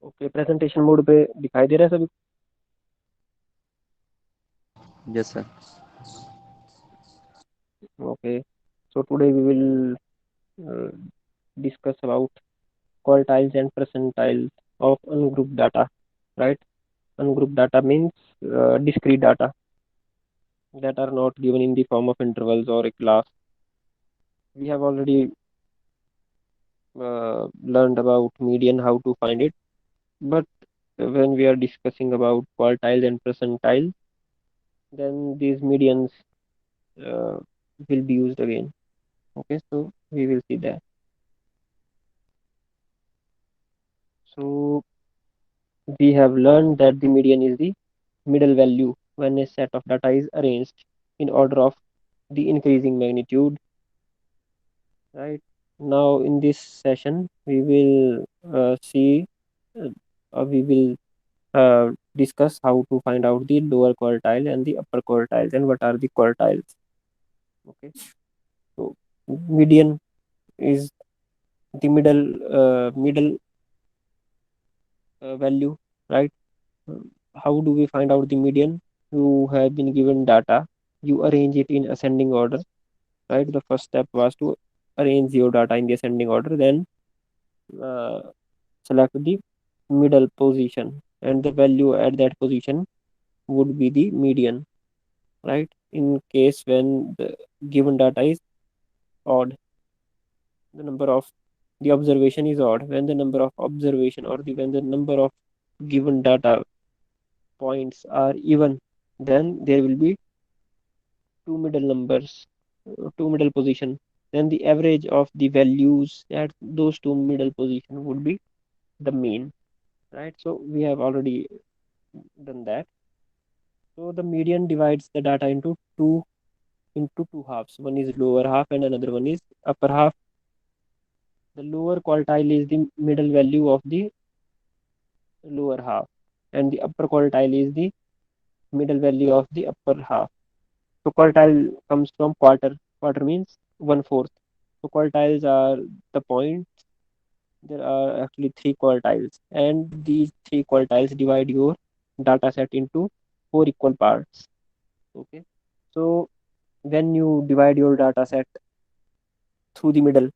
Okay, presentation mode पे दिखाई दे रहा है सभी? Yes, sir. Okay, so today we will uh, discuss about quartiles and percentiles of ungrouped data, right? Ungrouped data means discrete data that are not given in the form of intervals or a class. We have already learned about median, how to find it, but when we are discussing about quartiles and percentiles, then these medians uh, will be used again. Okay, so we will see that. So we have learned that the median is the middle value when a set of data is arranged in order of the increasing magnitude, right? Now in this session we will see we will discuss how to find out the lower quartile and the upper quartiles and what are the quartiles. Okay, so median is the middle value, right? Uh, how do we find out the median? You have been given data, you arrange it in ascending order, right? The first step was to arrange your data in the ascending order, then uh, select the middle position, and the value at that position would be the median, right? In case when the given data is odd, the number of the observation is odd. When the number of observation or when the number of given data points are even, then there will be two middle numbers, two middle position. Then the average of the values at those two middle position would be the mean, right? So we have already done that. So the median divides the data into two halves. One is lower half and another one is upper half. The lower quartile is the middle value of the lower half, and the upper quartile is the middle value of the upper half. So quartile comes from quarter. Quarter means one fourth. So quartiles are the point. There are actually three quartiles, and these three quartiles divide your data set into four equal parts. Okay. So when you divide your data set through the middle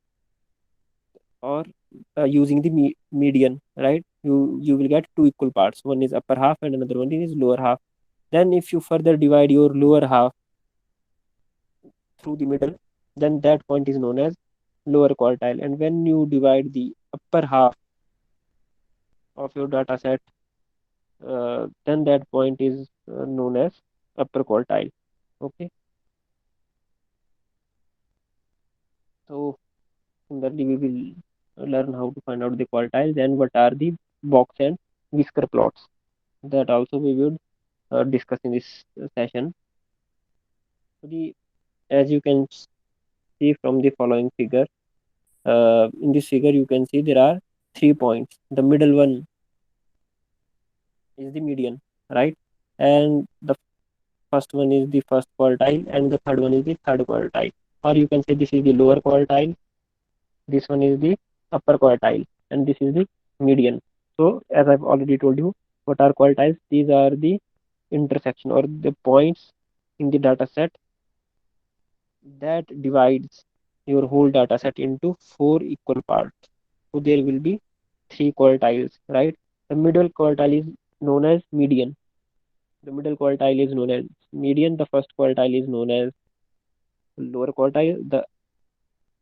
or using the median, right? You will get two equal parts. One is upper half and another one is lower half. Then if you further divide your lower half through the middle, then that point is known as lower quartile. And when you divide the upper half of your data set, then that point is known as upper quartile. Okay, so similarly we will learn how to find out the quartiles and what are the box and whisker plots. That also we will discuss in this session. So the as you can see from the following figure, in this figure you can see there are 3 points. The middle one is the median, right? And the first one is the first quartile, and the third one is the third quartile. Or you can say this is the lower quartile, this one is the upper quartile, and this is the median. So, as I've already told you, what are quartiles? These are the intersection or the points in the data set that divides your whole data set into four equal parts. So, there will be three quartiles, right? The middle quartile is known as median. The middle quartile is known as median. The first quartile is known as lower quartile. The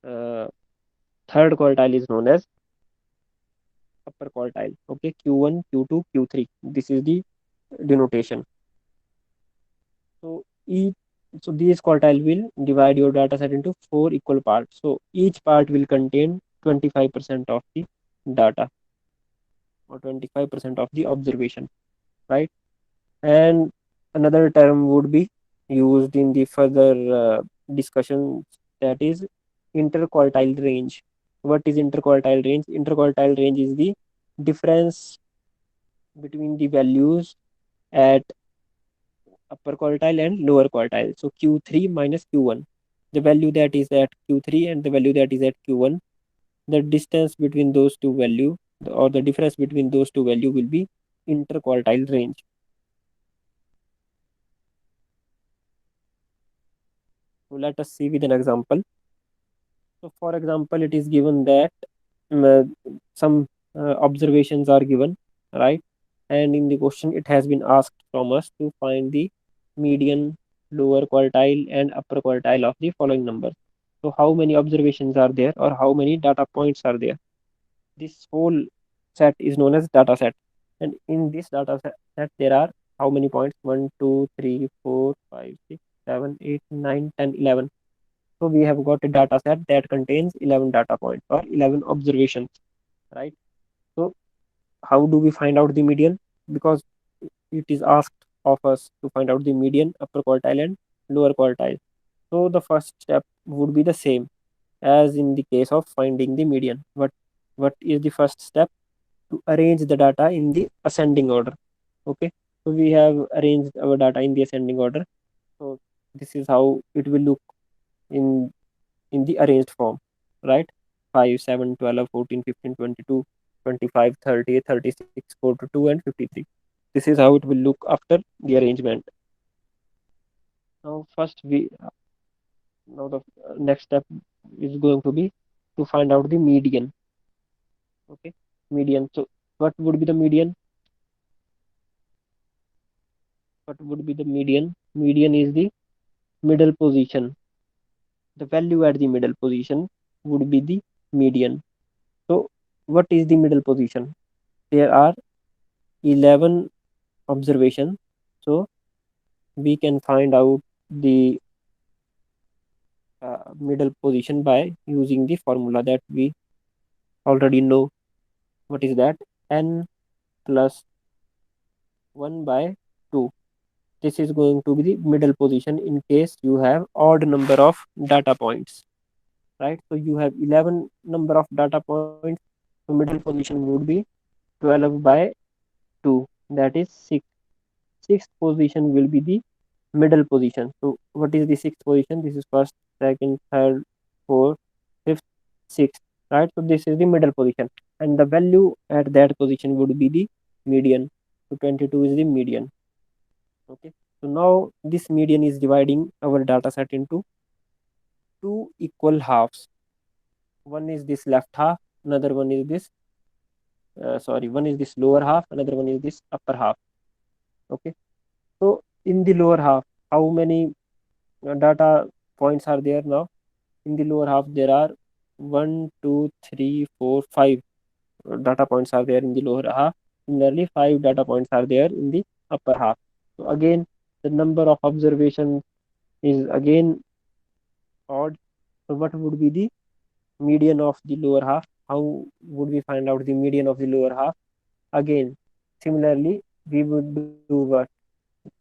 uh, third quartile is known as upper quartile. Okay, Q1, Q2, Q3. This is the denotation. So each so these quartile will divide your data set into four equal parts. So each part will contain 25% of the data or 25% of the observation, right? And another term would be used in the further discussion, that is interquartile range. What is interquartile range? Interquartile range is the difference between the values at upper quartile and lower quartile. So Q3 minus Q1, the value that is at Q3 and the value that is at Q1, the distance between those two value or the difference between those two value will be interquartile range. So let us see with an example. So for example, it is given that some observations are given, right? And in the question, it has been asked from us to find the median, lower quartile, and upper quartile of the following numbers. So how many observations are there, or how many data points are there? This whole set is known as data set. And in this set there are how many points? 1, 2, 3, 4, 5, 6, 7, 8, 9, 10, 11. So we have got a data set that contains 11 data points or 11 observations, right? So how do we find out the median? Because it is asked of us to find out the median, upper quartile, and lower quartile. So the first step would be the same as in the case of finding the median. But what is the first step? To arrange the data in the ascending order. Okay, so we have arranged our data in the ascending order. So this is how it will look in in the arranged form, right? 5, 7, 12, 14, 15, 22, 25, 30, 36, 42, and 53. This is how it will look after the arrangement. Now first we now the next step is going to be to find out the median. Okay, median. So what would be the median? What would be the median? Median is the middle position. The value at the middle position would be the median. So what is the middle position? There are 11 observations. So we can find out the middle position by using the formula that we already know. What is that? N plus 1 by 2. This is going to be the middle position in case you have odd number of data points, right? So you have 11 number of data points. So middle position would be 12 by 2, that is 6. Sixth position will be the middle position. So what is the sixth position? This is first, second, third, fourth, fifth, sixth, right? So this is the middle position, and the value at that position would be the median. So 22 is the median. Okay, so now this median is dividing our data set into two equal halves. One is this left half, another one is this one is this lower half, another one is this upper half. Okay, so in the lower half, how many data points are there now? In the lower half there are 1, 2, 3, 4, 5 data points are there in the lower half. Similarly, 5 data points are there in the upper half. So again, the number of observations is again odd. So what would be the median of the lower half? How would we find out the median of the lower half? Again, similarly, we would do what?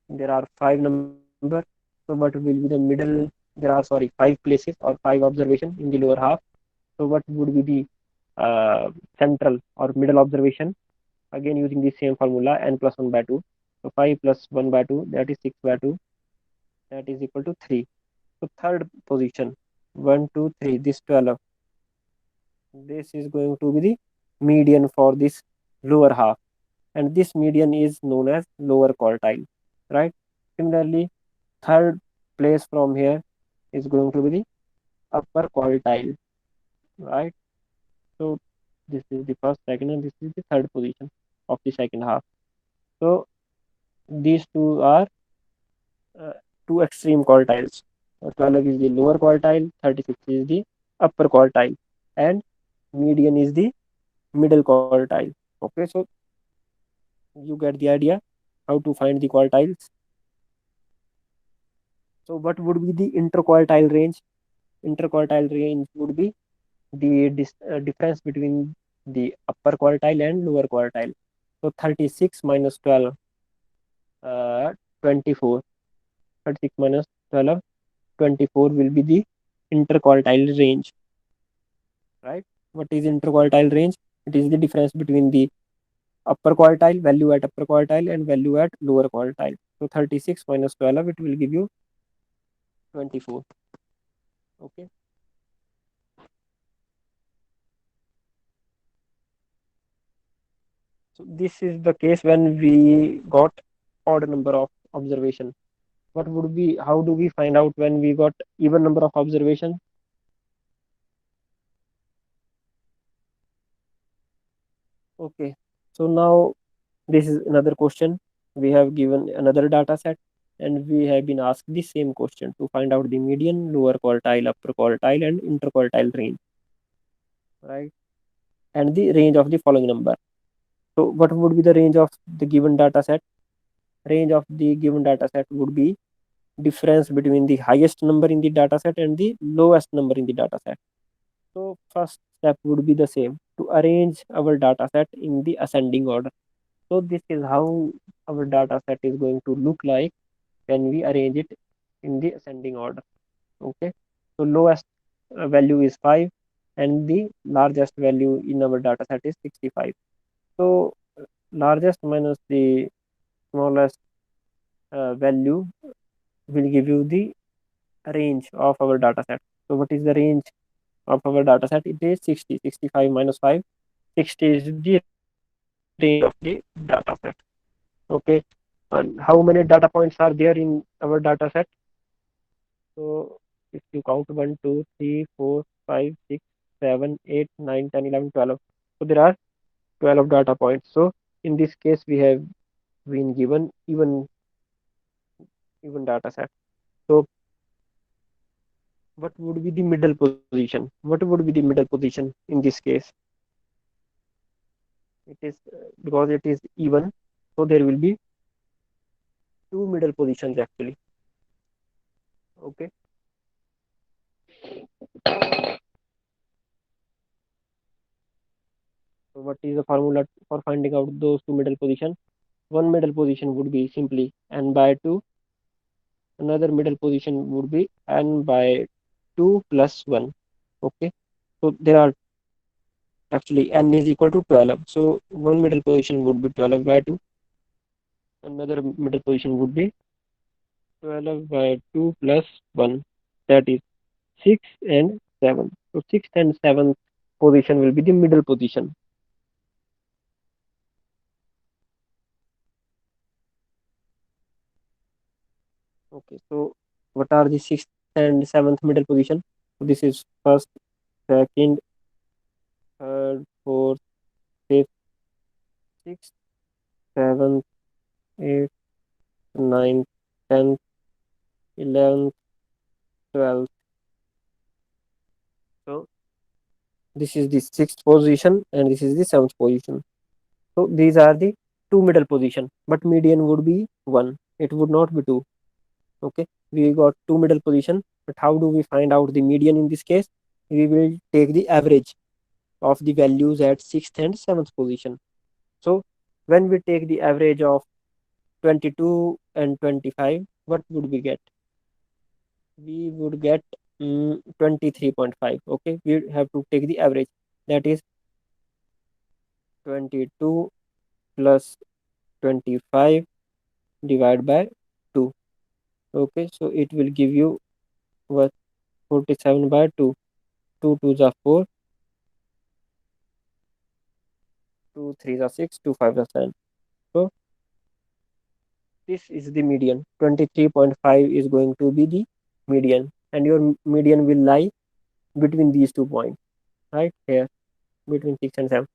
There are 5 numbers. So what will be the middle? There are, sorry, 5 places or 5 observations in the lower half. So what would be the central or middle observation? Again, using the same formula, n plus 1 by 2. So 5 plus 1 by 2, that is 6 by 2, that is equal to 3. So third position, 1, 2, 3, this 12. This is going to be the median for this lower half, and this median is known as lower quartile, right? Similarly, third place from here is going to be the upper quartile, right? So this is the first, second, and this is the third position of the second half. So these two are uh, two extreme quartiles. 12 is the lower quartile, 36 is the upper quartile, and median is the middle quartile. Okay, so you get the idea how to find the quartiles. So what would be the interquartile range? Interquartile range would be the difference between the upper quartile and lower quartile. So 36 minus 12, 24. 36 minus 12, 24 will be the interquartile range, right? What is interquartile range? It is the difference between the upper quartile, value at upper quartile, and value at lower quartile. So 36 minus 12, it will give you 24. Okay. So this is the case when we got odd number of observation. What would be, how do we find out when we got even number of observation? Okay, so now this is another question. We have given another data set and we have been asked the same question to find out the median, lower quartile, upper quartile, and interquartile range, right? And the range of the following number. So what would be the range of the given data set? Range of the given data set would be difference between the highest number in the data set and the lowest number in the data set. So first step would be the same, to arrange our data set in the ascending order. So this is how our data set is going to look like when we arrange it in the ascending order. Okay, so lowest value is 5 and the largest value in our data set is 65. So largest minus the smallest value will give you the range of our data set. So what is the range of our data set? It is 60. 65 minus 5, 60 is the range of the data set. Okay, and how many data points are there in our data set? So if you count 1, 2, 3, 4, 5, 6, 7, 8, 9, 10, 11, 12. So there are 12 data points. So in this case, we have been given even data set. So what would be the middle position? What would be the middle position in this case? It is because it is even, so there will be two middle positions actually. Okay. So what is the formula for finding out those two middle position? One middle position would be simply n by 2. Another middle position would be n by 2 plus 1. Okay. So there are actually n is equal to 12. So one middle position would be 12 by 2. Another middle position would be 12 by 2 plus 1. That is 6 and 7. So 6th and 7th position will be the middle position. Okay, so what are the 6th and 7th middle position? So this is first, second, third, fourth, fifth, sixth, seventh, eighth, ninth, 10th, 11th, 12th. So this is the 6th position and this is the 7th position. So these are the two middle position, but median would be 1. It would not be 2. Okay, we got two middle position, but how do we find out the median in this case? We will take the average of the values at 6th and 7th position. So when we take the average of 22 and 25, what would we get? We would get 23.5. Okay, we have to take the average, that is 22 plus 25 divided by 2. Okay, so it will give you what, 47 by 2. 2 2s are 4, 2 3s are 6, 2 5s are 7. So this is the median. 23.5 is going to be the median, and your median will lie between these 2 points, right here, between 6 and 7.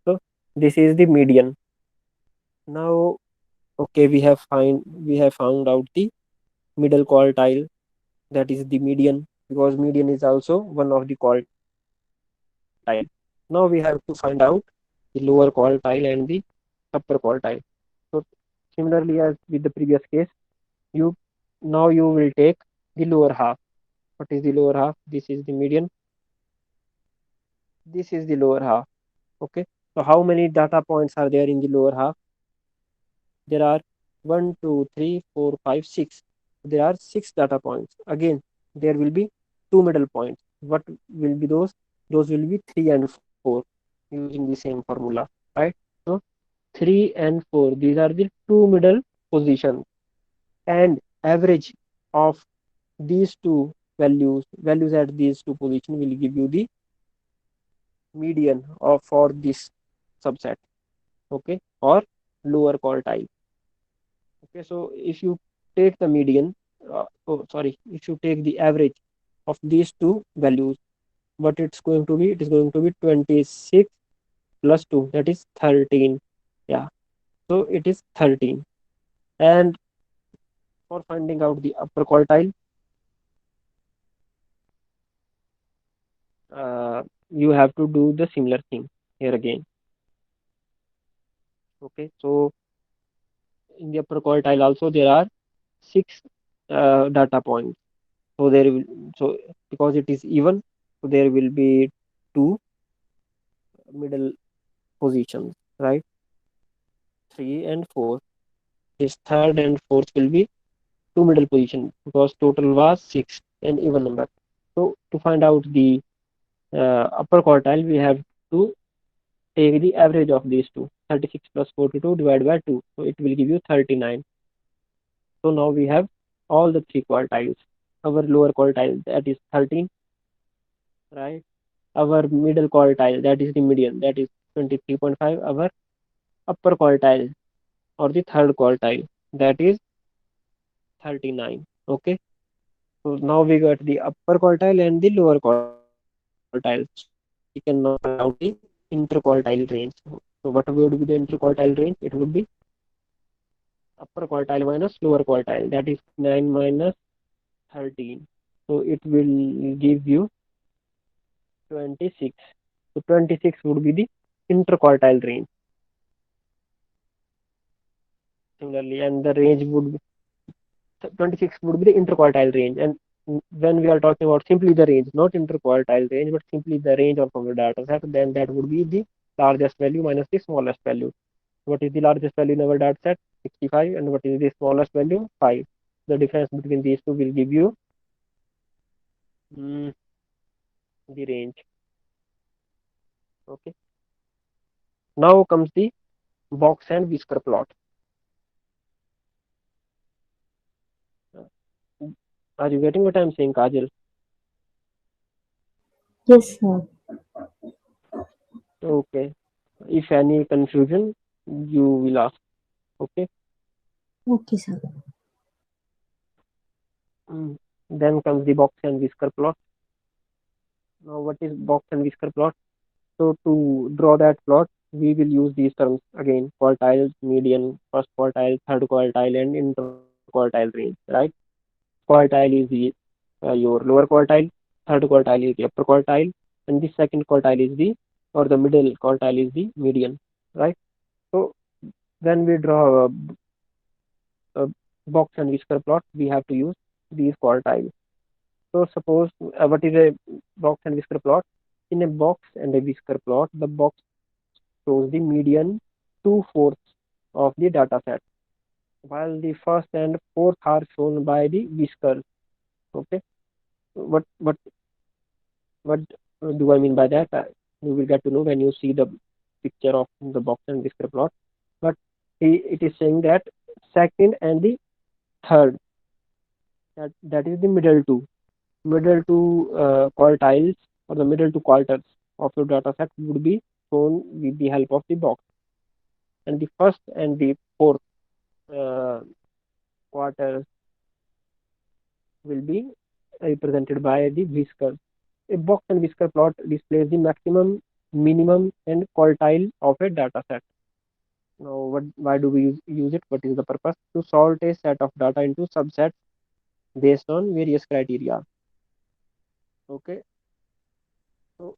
So this is the median. Now, okay, we have found out the middle quartile, that is the median, because median is also one of the quartile. Now we have to find out the lower quartile and the upper quartile. So similarly as with the previous case, you now you will take the lower half. What is the lower half? This is the median, this is the lower half. Okay, so how many data points are there in the lower half? There are 1 2 3 4 5 6. There are 6 data points. Again, there will be two middle points. What will be those? Those will be 3 and 4, using the same formula, right? So 3 and 4, these are the two middle positions, and average of these two values at these two positions will give you the median of for this subset. okay, or lower quartile. Okay, so if you take the median, if you take the average of these two values, what it's going to be? It is going to be 26 plus 2, that is 13. Yeah, so it is 13. And for finding out the upper quartile, uh, you have to do the similar thing here again. Okay, so in the upper quartile also there are six data points. So there will, so because it is even, so there will be two middle positions, right? Three and four. This third and fourth will be two middle position because total was six and even number. So to find out the upper quartile, we have to take the average of these two. 36 plus 42 divided by 2. So it will give you 39. So now we have all the three quartiles. Our lower quartile, that is 13, right? Our middle quartile, that is the median, that is 23.5. Our upper quartile or the third quartile, that is 39. Okay. So now we got the upper quartile and the lower quartile. So we can now find out the interquartile range. So what would be the interquartile range? It would be upper quartile minus lower quartile. That is 9 minus 13. So it will give you 26. So 26 would be the interquartile range. Similarly, and the range would be 26 would be the interquartile range. And when we are talking about simply the range, not interquartile range, but simply the range of our data set, then that would be the largest value minus the smallest value. What is the largest value in our data set? 65. And what is the smallest value? 5. The difference between these two will give you mm, the range. Okay. Now comes the box and whisker plot. Are you getting what I'm saying, Kajal? Yes, sir. Okay. If any confusion, you will ask. Okay. Okay, sir. Mm. Then comes the box and whisker plot. Now, what is box and whisker plot? So, to draw that plot, we will use these terms again: quartiles, median, first quartile, third quartile, and interquartile range. Right? First quartile is the your lower quartile, third quartile is the upper quartile, and the second quartile is the or the middle quartile is the median. Right? So, when we draw a box and whisker plot, we have to use these quartiles. So suppose what is a box and whisker plot? In a box and a whisker plot, the box shows the median 2/4 of the data set, while the first and fourth are shown by the whiskers. Okay, what what do I mean by that? You will get to know when you see the picture of the box and whisker plot. But it is saying that second and the third, that is the middle two quartiles or the middle two quarters of your data set would be shown with the help of the box, and the first and the fourth uh, quarters will be represented by the whiskers. A box and whisker plot displays the maximum, minimum, and quartile of a data set. Now, why do we use it? What is the purpose? To sort a set of data into subsets based on various criteria. Okay, so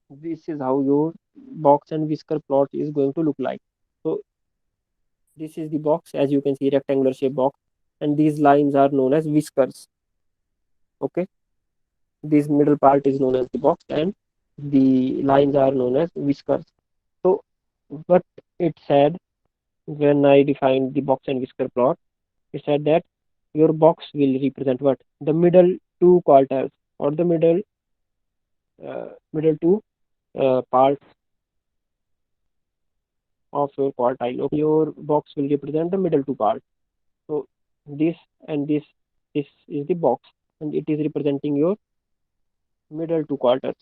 this is how your box and whisker plot is going to look like. So this is the box, as you can see, rectangular shape box, and these lines are known as whiskers. Okay, this middle part is known as the box, and the lines are known as whiskers. So what it said when I defined the box and whisker plot, it said that your box will represent what? The middle two quarters or the middle two parts of your quartile. Okay, your box will represent the middle two parts. So this and this is the box, and it is representing your middle two quarters.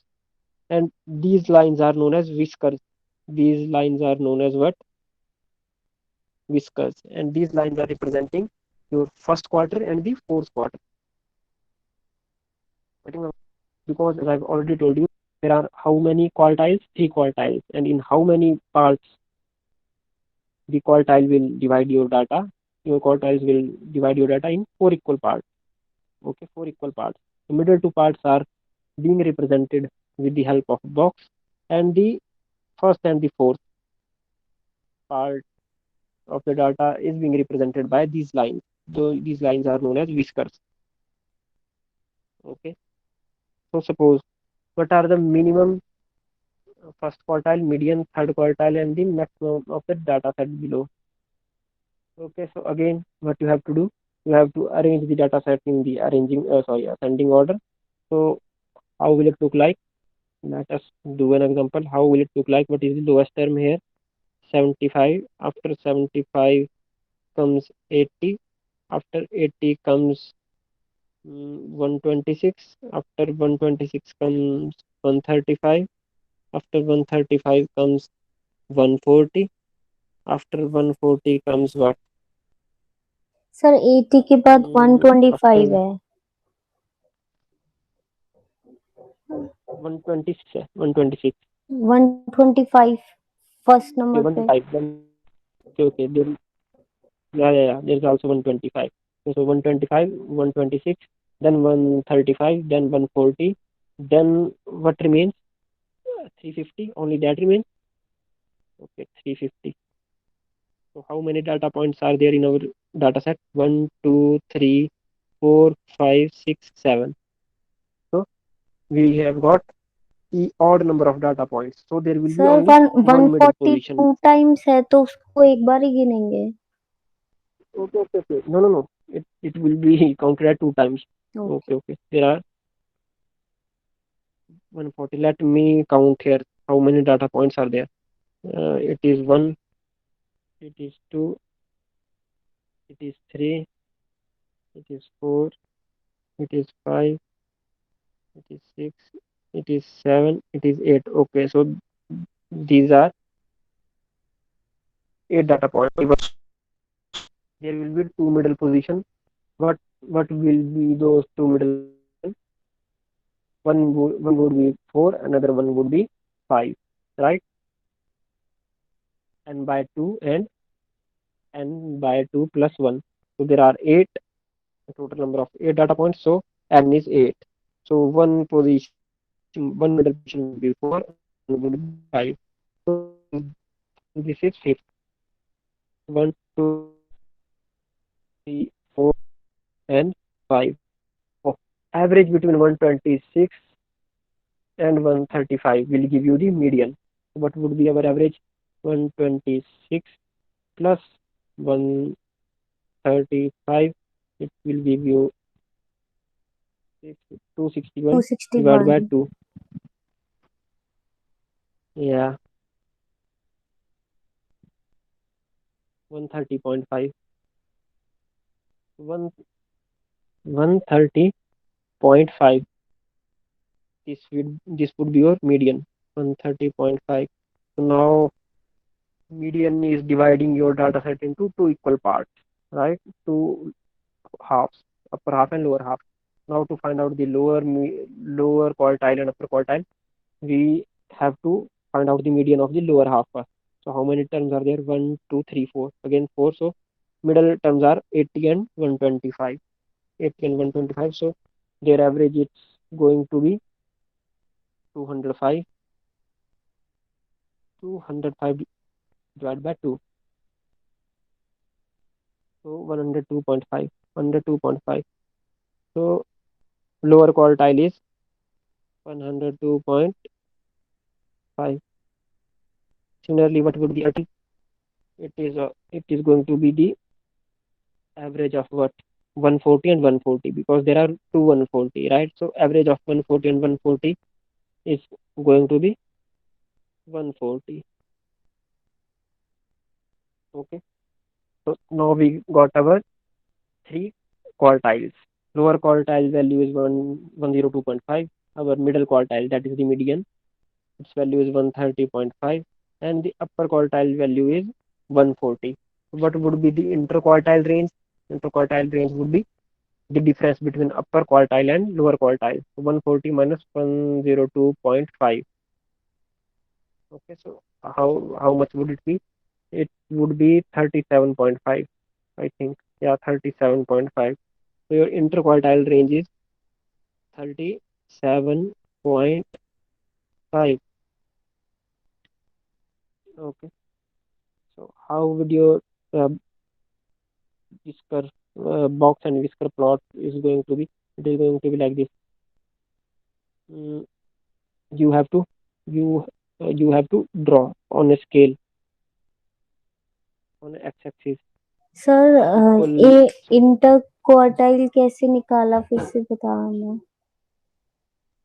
And these lines are known as whiskers. These lines are known as what? Whiskers, and these lines are representing your first quarter and the fourth quarter. Because as I've already told you, there are how many quartiles? Three quartiles, and in how many parts the quartile will divide your data? Your quartiles will divide your data in four equal parts. Okay, four equal parts. The middle two parts are being represented with the help of box, and the first and the fourth part of the data is being represented by these lines. So these lines are known as whiskers. Okay. So suppose what are the minimum first quartile, median, third quartile, and the maximum of the data set below. Okay, so again, what you have to do, you have to arrange the data set in the ascending order. So how will it look like? Let us do an example. How will it look like? What is the lowest term here? 75. After 75 comes 80. After 80 comes 126. After 126 comes 135. After 135 comes 140. After 140 comes what? Sir 80 के बाद After 125 है. 126 126. 125 first Okay, number पे. 125. Then okay. Then yeah. There's also 125. So 125, 126, then 135, then 140. Then what remains? 350. Only that remains. Okay, 350. So how many data points are there in our data set? 1, 2, 3, 4, 5, 6, 7. So we have got the odd number of data points. So there will be sir only one middle 142 position. Times है तो उसको एक बार ही गिनेंगे. Okay. No. It will be counted at two times. Okay. There are 140. Let me count here. How many data points are there? It is 1, it is 2, it is 3, it is 4, it is 5, it is 6, it is 7, it is 8. Okay, so these are 8 data points. There will be two middle position. What will be those two middle positions? One would be 4, another one would be 5, right? And by 2 and by 2 plus 1. So there are 8, a total number of 8 data points. So n is 8. So one middle position would be 4, another one would be 5. So this is 6. 1, 2, 3, 4, and 5. Oh, average between 126 and 135 will give you the median. What would be our average? 126 plus 135. It will give you 261 divided by 261. 2. Yeah, 130.5. 130.5. This would be your median. 130.5. So now median is dividing your data set into two equal parts, right? Two halves, upper half and lower half. Now to find out the lower quartile and upper quartile, we have to find out the median of the lower half first. So how many terms are there? 1, 2, 3, 4. Again 4. So middle terms are 80 and 125. 80 and 125. So their average is going to be 205. 205 divided by 2. So 102.5. 102.5. So lower quartile is 102.5. Similarly, what would be it is going to be the average of what? 140 and 140, because there are two 140, right? So average of 140 and 140 is going to be 140. Okay. So now we got our three quartiles. Lower quartile value is 102.5. Our middle quartile, that is the median, its value is 130.5. and the upper quartile value is 140. What would be the interquartile range? Interquartile range would be the difference between upper quartile and lower quartile. 140 minus 102.5. Okay, so how much would it be? It would be 37.5, I think. Yeah, 37.5. So your interquartile range is 37.5. Okay, so how would your uh, whisker box and whisker plot is going to be? It is going to be like this. Mm, you have to you you have to draw on a scale on x-axis sir equal. ये inter quartile कैसे निकाला फिर से बताना।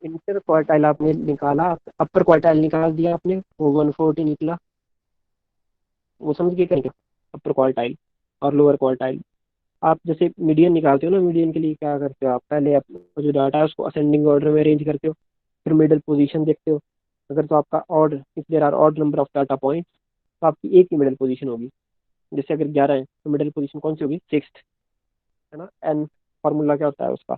Inter quartile आपने निकाला, अपर quartile निकाल दिया आपने, वो 140 निकला। वो समझ गए कहीं, अपर क्वार्टाइल और लोअर क्वार्टाइल। आप जैसे मीडियन निकालते हो ना, मीडियन के लिए क्या करते हो आप, पहले आप जो डाटा है उसको असेंडिंग ऑर्डर में अरेंज करते हो, फिर मिडिल पोजीशन देखते हो। अगर तो आपका odd, if there are odd number of data points, तो आपकी एक ही मिडिल पोजीशन होगी। जैसे अगर 11 है तो मिडिल पोजीशन कौन सी होगी, सिक्स्थ, है ना। एन फॉर्मूला क्या होता है उसका,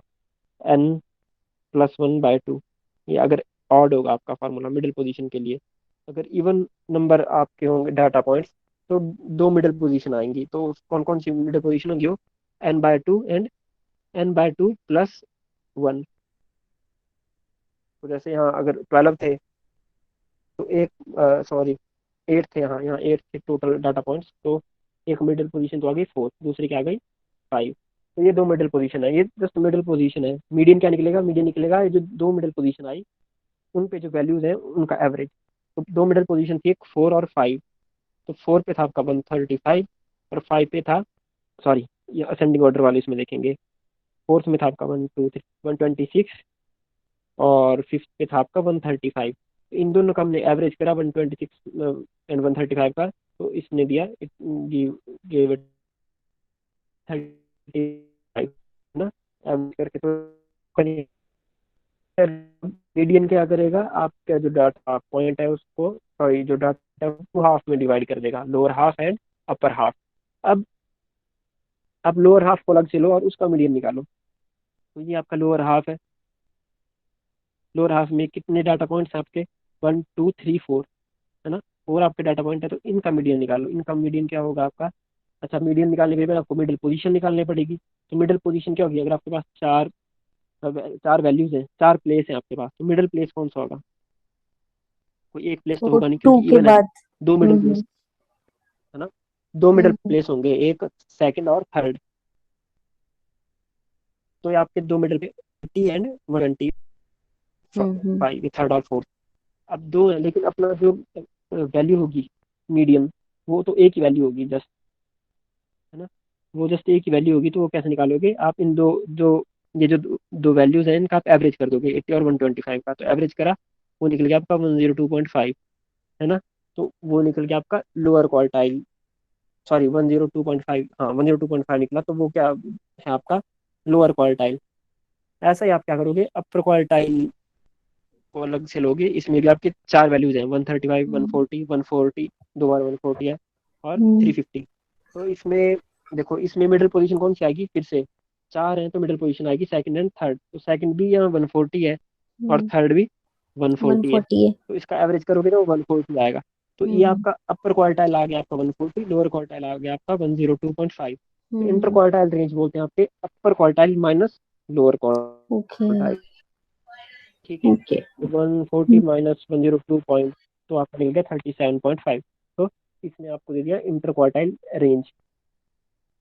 n+1/2। ये अगर ऑड होगा आपका फार्मूला मिडिल पोजीशन के लिए। अगर इवन नंबर आपके होंगे डाटा पॉइंट्स, तो दो मिडिल पोजीशन आएंगी। तो कौन कौन सी मिडिल पोजीशन होगी, वो n/2 एंड n/2+1। तो जैसे यहाँ अगर 12 थे तो एक, सॉरी 8 थे, यहाँ यहाँ 8 थे टोटल डाटा पॉइंट्स, तो एक मिडिल पोजीशन तो आ गई 4, दूसरी क्या आ गई 5। तो ये दो मिडिल पोजीशन है, ये जस्ट मिडिल पोजीशन है। मीडियन क्या निकलेगा, मीडियन निकलेगा ये जो दो मिडिल पोजीशन आई उन पे जो वैल्यूज है उनका एवरेज। तो दो मिडिल पोजीशन थी, एक 4 और 5। तो 4 पे था आपका 135 और 5 पे था, सॉरी ये असेंडिंग ऑर्डर वाले इसमें देखेंगे, फोर्थ में था आपका 126 और फिफ्थ पे था आपका 135। इन दोनों का हमने एवरेज करा 126 एंड 135 का, तो इसने दिया इट गिव 35 ना, एवरेज करके। तो मीडियन क्या करेगा, आपका जो डाटा पॉइंट है उसको, सॉरी जो डाटा है उसको हाफ में डिवाइड कर देगा, lower half and upper half. अब आप लोअर हाफ को अलग से लो और उसका मीडियन निकालो। तो ये आपका लोअर हाफ है, लोअर हाफ में कितने डाटा पॉइंट्स हैं आपके, 1 2 3 4, है ना। 4 आपके डाटा पॉइंट है, तो इनका मीडियन निकालो। इनका मीडियन क्या होगा आपका, अच्छा मीडियन निकालने के बाद आपको मिडिल पोजीशन निकालनी पड़ेगी। तो मिडिल पोजीशन क्या होगी, अगर आपके पास चार वैल्यूज हैं, चार प्लेस हैं आपके पास, तो मिडिल प्लेस कौन सा होगा, कोई एक प्लेस तो तो होगा नहीं टू क्योंकि के इवन है। बाद। दो मिडिल प्लेस, है ना, दो मिडिल हम्म प्लेस होंगे, एक सेकंड और थर्ड। तो ये आपके दो मिडिल पे 80 एंड 125, हम्म ये थर्ड और फोर्थ। अब दो है, लेकिन अपना जो वैल्यू होगी मीडियम, वो तो एक ही वैल्यू होगी जस्ट, है ना। वो जस्ट एक ही वैल्यू होगी, तो वो कैसे निकालोगे आप, इन दो जो ये जो दो वैल्यूज हैं इनका आप एवरेज कर दोगे, 80 और 125 का। तो एवरेज करा, वो निकल गया आपका 102.5, है ना। तो वो निकल गया आपका लोअर क्वार्टाइल, सॉरी 102.5, हाँ 102.5 निकला, तो वो क्या है आपका लोअर क्वार्टाइल। ऐसा ही आप क्या करोगे, अपर क्वार्टाइल को अलग से लोगे, इसमें भी आपके चार वैल्यूज हैं, 135, हम्म 140, 140, दो बार 140 है, और हम्म 350। तो इसमें देखो, इसमें मिडिल पोजीशन कौन सी आएगी, फिर से चार है तो मिडिल पोजीशन आएगी सेकंड एंड थर्ड। तो सेकंड भी यहाँ 140 है और थर्ड भी 140 है। 140 है। तो इसका एवरेज करोगे तो 140 आएगा। तो ये हम्म आपका अपर क्वार्टाइल आ गया आपका 140, लोअर क्वार्टाइल आ गया आपका 102.5। तो इंटर हम्म क्वार्टाइल रेंज बोलते हैं आपके अपर quartile minus lower okay quartile. ठीक है, ओके। 140 माइनस 102 पॉइंट, तो आपका मिल गया 37.5। तो इसने आपको दे दिया इंटर क्वार्टाइल रेंज।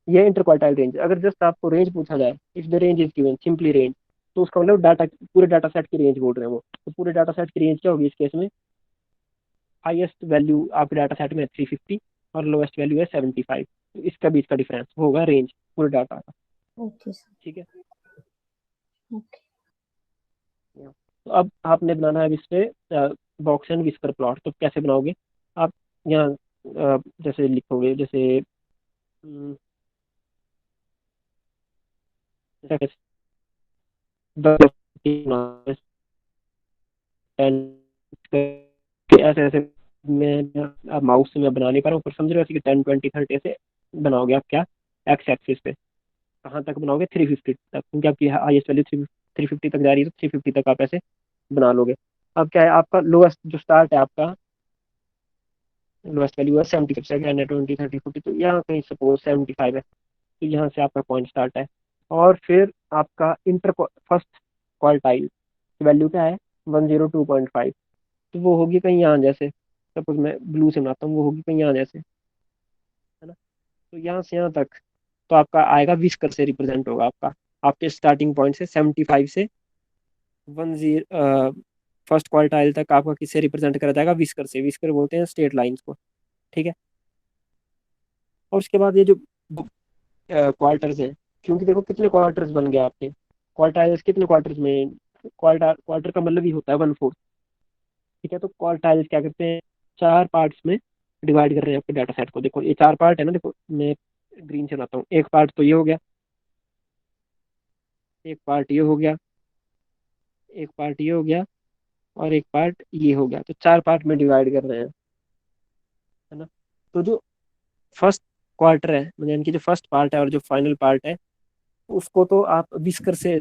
ये इंटर क्वार्टाइल रेंज। अगर जस्ट आपको रेंज पूछा जाए, if the range is given simply range, तो उसका मतलब डाटा, पूरे डाटा सेट की रेंज बोल रहे हैं वो। तो पूरे डाटा सेट की रेंज क्या होगी इस केस में, हाईएस्ट वैल्यू आपके डाटा सेट में है 350 और लोएस्ट वैल्यू है 75। तो इसका बीच का डिफरेंस होगा रेंज पूरे डाटा का। Okay sir. ठीक है, ओके। तो अब आपने बनाना है इस पे बॉक्स एंड विस्कर प्लॉट। तो कैसे बनाओगे आप, यहाँ जैसे लिखोगे, जैसे जैसे 10 ऐसे ऐसे मैं माउस से मैं बना नहीं पा रहा हूँ, पर समझ रहे हो कि 10 20 30 से बनाओगे आप क्या, एक्स एक्सिस पे कहाँ तक बनाओगे, 350 तक, क्योंकि आपकी हाईएस्ट वैल्यू 350 तक जा रही है, तो 350 तक आप ऐसे बना लोगे। अब क्या है, आपका लोएस्ट जो स्टार्ट है, आपका लोएस्ट वैल्यू है 75, सेकंड है 20 30 40, तो यहाँ कहीं सपोज 75 है, तो यहाँ से आपका पॉइंट स्टार्ट है। और फिर आपका इंटर फर्स्ट क्वार्टाइल की वैल्यू क्या है, 102.5, तो वो होगी कहीं यहाँ जैसे, सपोज मैं ब्लू से बनाता हूँ, वो होगी कहीं यहाँ जैसे, है ना। तो यहाँ से यहाँ तक तो आपका आएगा विस्कर से रिप्रेजेंट होगा आपका, आपके स्टार्टिंग पॉइंट से 75 से 10 फर्स्ट क्वार्टाइल तक आपका किससे रिप्रेजेंट करा जाएगा, विस्कर से। विस्कर बोलते हैं स्ट्रेट लाइंस को, ठीक है। और उसके बाद ये जो क्वार्टर्स है, क्योंकि देखो कितने क्वार्टर्स बन गए आपके, क्वार्टाइल्स कितने क्वार्टर्स में, क्वार्टर क्वार्टर का मतलब ही होता है 1/4, ठीक है। तो क्वार्टाइल्स क्या करते हैं, 4 पार्ट्स में डिवाइड कर रहे हैं आपके डाटा सेट को। देखो ये 4 पार्ट है ना, देखो मैं ग्रीन से बनाता हूँ, एक पार्ट तो ये हो गया, एक पार्ट ये हो गया, एक पार्ट ये हो गया, और एक पार्ट ये हो गया, तो 4 पार्ट में डिवाइड कर रहे हैं, है ना। तो जो फर्स्ट क्वार्टर है, मतलब यानी कि जो फर्स्ट पार्ट है और जो फाइनल पार्ट है, उसको तो आप विस्कर से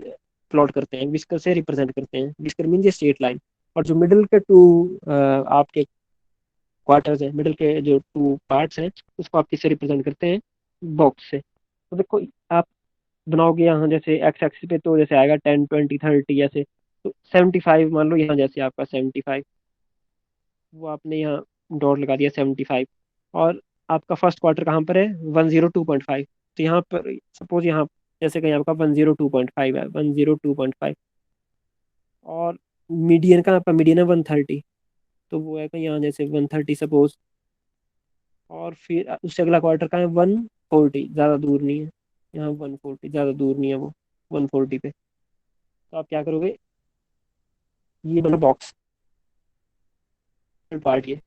प्लॉट करते हैं, विस्कर से रिप्रेजेंट करते हैं, विस्कर मीन ये स्ट्रेट लाइन। और जो मिडिल के टू आपके क्वार्टर्स हैं, मिडिल के जो 2 पार्ट्स हैं, उसको आप किससे रिप्रेजेंट करते हैं, बॉक्स से। तो देखो आप बनाओगे यहाँ जैसे एक्स एक्सिस पे, तो जैसे आएगा 10 20 30 ऐसे, तो 75 मान लो यहाँ जैसे आपका 75, वो आपने यहाँ डॉट लगा दिया 75। और आपका फर्स्ट क्वार्टर कहाँ पर है, 102.5, तो यहाँ पर सपोज यहाँ जैसे कहीं आपका 102.5 है, 102.5, और मीडियन का आपका मीडियन है 130, तो वो है कहीं यहाँ जैसे 130 सपोज। और फिर उससे अगला क्वार्टर का है 140, ज़्यादा दूर नहीं है, यहाँ 140 ज़्यादा दूर नहीं है वो, 140 पे। तो आप क्या करोगे, ये मतलब बॉक्स पार्ट ये,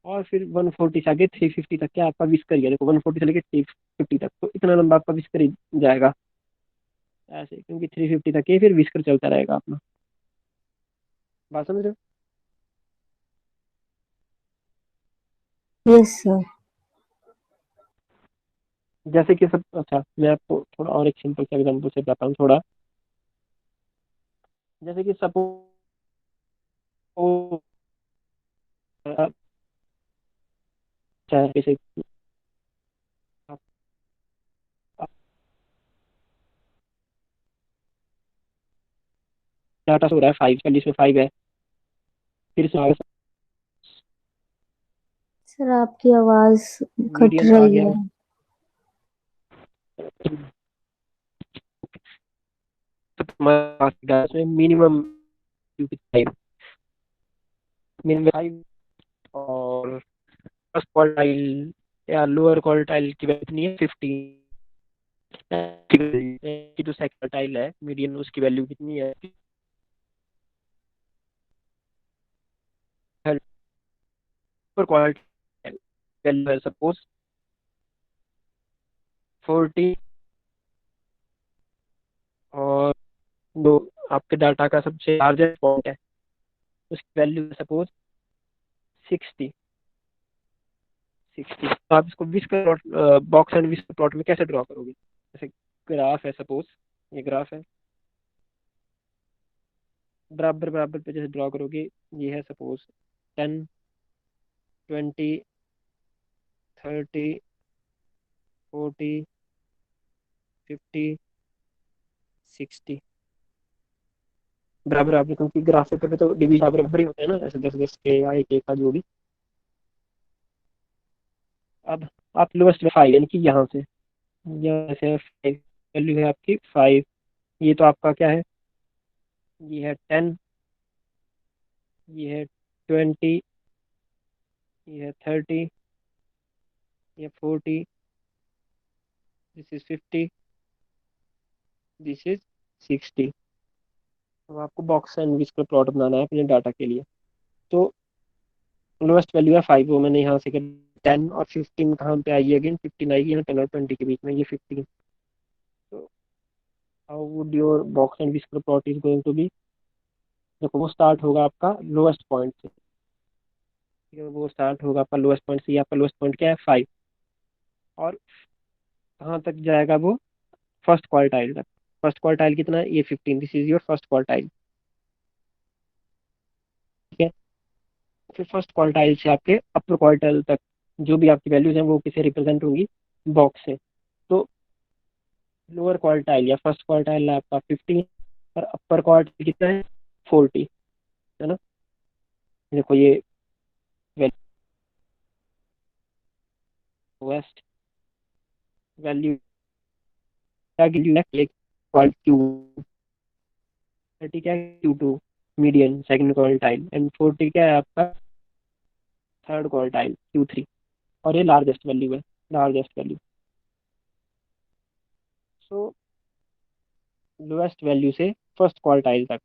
और फिर 140 से आगे 350 तक क्या आपका विस्कर ही है, देखो 140 से लेके 350 तक, तो इतना लंबा आपका विस्कर ही जाएगा ऐसे, क्योंकि 350 तक ये फिर विस्कर चलता रहेगा अपना। बात समझ रहे हो। Yes sir. जैसे कि सब, अच्छा मैं आपको थोड़ा और एक सिंपल सा एग्जांपल से बताता हूँ थोड़ा। जैसे कि सपोज जैसे डाटा हो रहा है 5 का, जिसमें 5 है, फिर इसमें सर आपकी आवाज कट मीडियन आ रही गया, है। तो तुम्हारे पास इसमें मिनिमम 5, मिनिमम 5, और फर्स्ट क्वार्टाइल या लोअर क्वार्टाइल की वैल्यू कितनी है, 15, की जो सेकंड क्वार्टाइल है मीडियन, उसकी वैल्यू कितनी है, पर क्वार्टाइल वैल्यू है सपोज 40, और जो आपके डाटा का सबसे लार्जेस्ट पॉइंट है, उसकी वैल्यू सपोज 60, 60। तो आप इसको whisker box and whisker plot में कैसे ड्रॉ करोगे, जैसे ग्राफ है सपोज, ये ग्राफ है, बराबर बराबर पे जैसे ड्रॉ करोगे, ये है सपोज 10 20 30 40 50 60, बराबर बराबर, क्योंकि ग्राफ पेपर पे तो डिवीजन बराबर ही होते हैं ना, ऐसे 10 10 के या एक एक का जो भी। अब आप लोएस्ट में 5, यानी कि यहाँ से, यहाँ से 5 वैल्यू है आपकी 5, ये तो आपका क्या है, ये है 10, ये है 20, ये है 30, ये 40, दिस इज 50, दिस इज 60। तो आपको बॉक्स एंड विस्कर प्लॉट बनाना है अपने डाटा के लिए। तो लोएस्ट वैल्यू है 5, वो मैंने यहाँ से कर, 10 और 15 कहाँ पे आई है, अगेन 15 आएगी ना, 10 और 20 के बीच में ये 15। तो how would your box and whisker plot is going to be, देखो वो स्टार्ट होगा आपका लोएस्ट पॉइंट से, ठीक है, वो स्टार्ट होगा आपका लोएस्ट पॉइंट से। ये आपका लोएस्ट पॉइंट क्या है 5, और कहाँ तक जाएगा वो, फर्स्ट क्वार्टाइल तक। फर्स्ट क्वार्टाइल कितना है, ये 15, this is your first quartile, ठीक है। फिर फर्स्ट क्वार्टाइल से आपके अपर क्वार्टाइल तक जो भी आपकी वैल्यूज हैं वो किसे रिप्रेजेंट होंगी, बॉक्स से। तो लोअर क्वार्टाइल या फर्स्ट क्वार्टाइल है आपका 15, और अपर क्वार्टाइल कितना है 40, है ना। देखो ये वेस्ट वैल्यू क्या क्यू 30 क्या है Q2 median second quartile, and 40 क्या है आपका थर्ड क्वार्टाइल Q3, और ये लार्जेस्ट वैल्यू है, लार्जेस्ट वैल्यू। सो लोएस्ट वैल्यू से फर्स्ट क्वार्टाइल तक,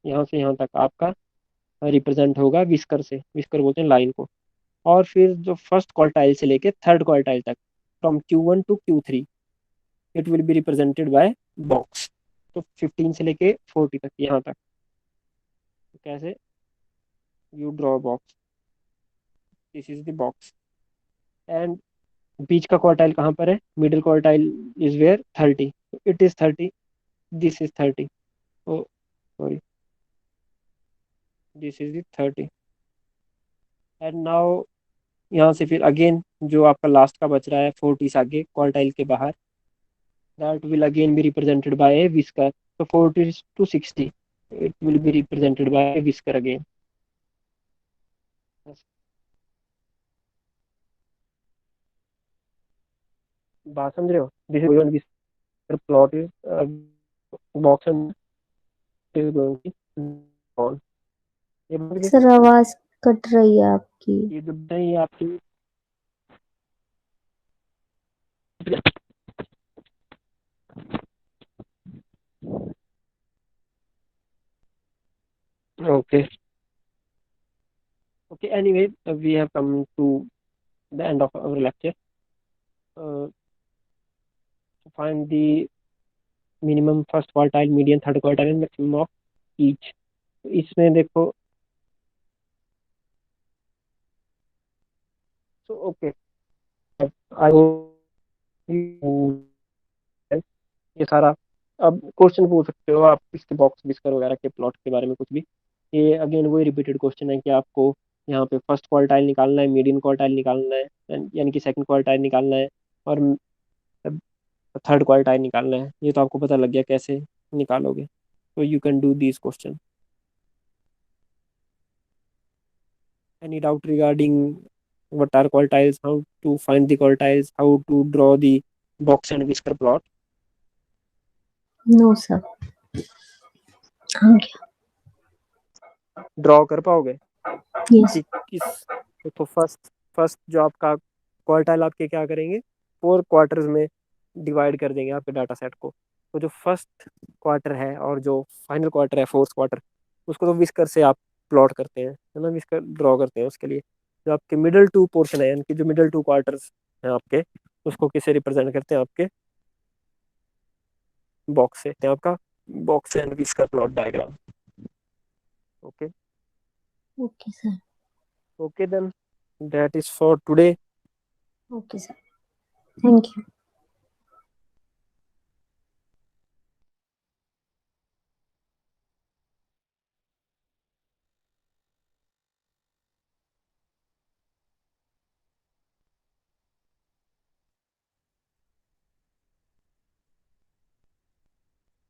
यहाँ से यहाँ तक आपका रिप्रेजेंट होगा विस्कर से, विस्कर बोलते हैं लाइन को। और फिर जो फर्स्ट क्वार्टाइल से लेके थर्ड क्वार्टाइल तक, from Q1 to Q3, it will be represented by box. तो 15 से लेके 40 तक यहाँ तक, तो कैसे, you draw box, this is the box. And बीच का क्वार्टाइल कहाँ पर है, middle quartile is where 30, it is 30, this is 30, oh sorry, this is the 30। And now यहाँ से फिर अगेन जो आपका लास्ट का बच रहा है 40 से आगे क्वार्टाइल के बाहर, that will again be represented by a whisker. So 40 to 60, it will be represented by a whisker again. बात समझ रहे हो, this is going whisker plot is box and is going to on, ये बात भी, sir आवाज cut रही है आपकी। ये जो है ये आपकी, okay, okay, anyway, we have come to the end of our lecture. To find the minimum first quartile, median third quartile and maximum of each, इसमें देखो, so okay, I ये सारा, अब क्वेश्चन पूछ सकते हो आप इसके बॉक्स बिस्कर वगैरह के प्लॉट के बारे में कुछ भी। ये अगेन वही रिपीटेड क्वेश्चन है कि आपको यहाँ पे फर्स्ट क्वार्टाइल निकालना है, मीडियन क्वार्टाइल निकालना है, यानी कि सेकंड क्वार्टाइल निकालना है, और थर्ड क्वार्टाइल निकालना है। ये तो आपको पता लग गया कैसे निकालोगे, तो you can do this question. Any doubt regarding what are quartiles, how to find the quartiles, how to draw the box and whisker plot? No sir, हाँ ड्रॉ कर पाओगे यस कि किस, तो फर्स्ट फर्स्ट जो आपका क्वार्टाइल आपके क्या करेंगे, 4 क्वार्टर्स में डिवाइड कर देंगे आपके डाटा सेट को। तो जो फर्स्ट क्वार्टर है और जो फाइनल क्वार्टर है फोर्थ क्वार्टर, उसको तो विस्कर से आप प्लॉट करते हैं, है ना, विस्कर ड्रॉ करते हैं उसके लिए। जो आपके मिडल टू पोर्शन है, यानी कि जो मिडल टू क्वार्टर्स हैं आपके, उसको किसे रिप्रेजेंट करते हैं, आपके बॉक्स से, आपका box and whisker plot diagram. Okay, okay sir, okay then, that is for today. Okay sir, thank you.